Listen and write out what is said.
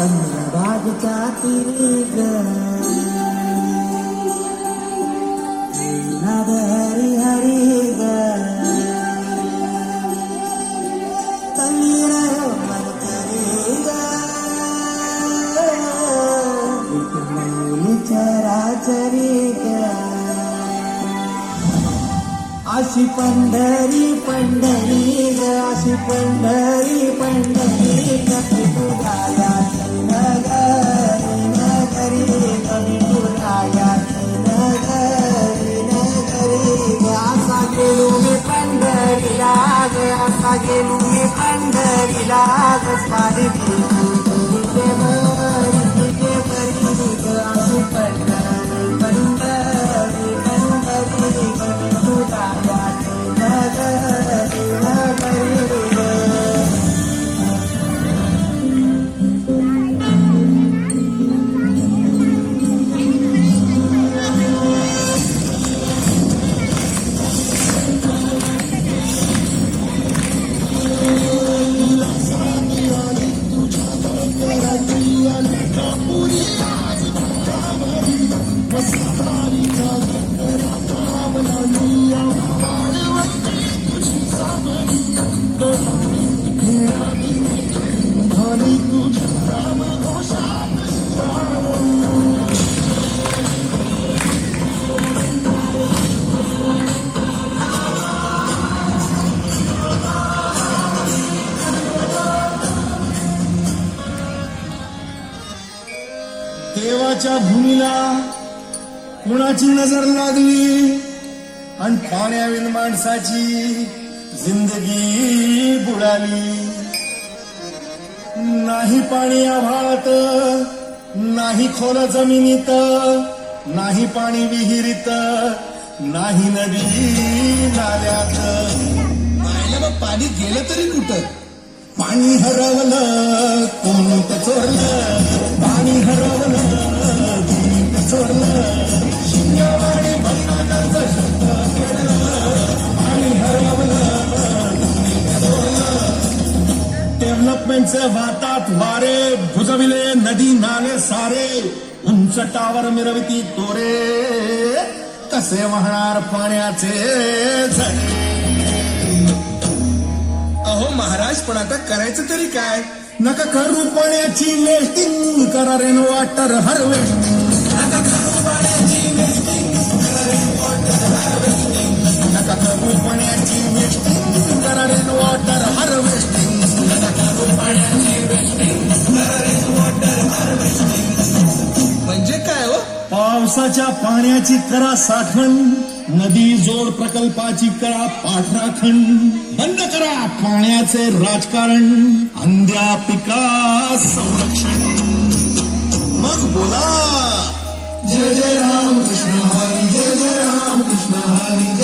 चंद्रभागच्या तीरी ग नाद हरी हरी ग तमीर मन करी ग विठुमाऊली चराचरी ग अशी पंढरी पंढरी ग अशी पंढरी पंढरी ग विठुराया नगरी नगरी ग विठुराया नगरी नगरी ग असा गेलो मी पंढरीला ग असा गेलो मी पंढरीला ग स्वारी तुझे बरी ग अशी पंढरी पंढरी पंढरी ग विठुराया नगरी नगरी ग देवाच्या भूमीला कुणाची नजर लागली आणि पाण्याविन माणसाची जिंदगी बुडाली. नाही पाणी आभाळात, नाही खोल जमिनीत, नाही पाणी विहिरीत, नाही नदी नाल्यात. पाणी गेलं तरी कुठं? पाणी हरवलं कोणतं चोरलं, पाणी हरवलं कोणतं चोरलं, शिंगवाडी भगवानाचं शब्द केलं, पाणी हरवलं कोणतं चोरलं. डेव्हलपमेंटचे वाहतात वारे, बुजविले नदी नाले सारे, उंच टावर मिरविती तोरे, कसे वाहणार पाण्याचे झरे. अहो महाराज, पण आता करायचं तरी काय? नका करू पाण्याची वेस्टिंग, करा रेन वॉटर हार्वेस्टिंग. नका करू पाण्याची वेस्टिंग, करा रेन वॉटर हार्वेस्टिंग. नका करू पाण्याची वेस्टिंग, करा रेन वॉटर हार्वेस्टिंग. नका करू पाण्याची वेस्टिंग, करा रेन वॉटर हार्वेस्टिंग. म्हणजे काय हो? पावसाच्या पाण्याची करा साठवण, नदी जोड प्रकल्पाची करा पाठराखण. बंद करा पाण्याचे राजकारण, अंध्या पिका संरक्षण. मग बोला. जय जय राम कृष्ण हरी, जय जय राम कृष्ण हरी.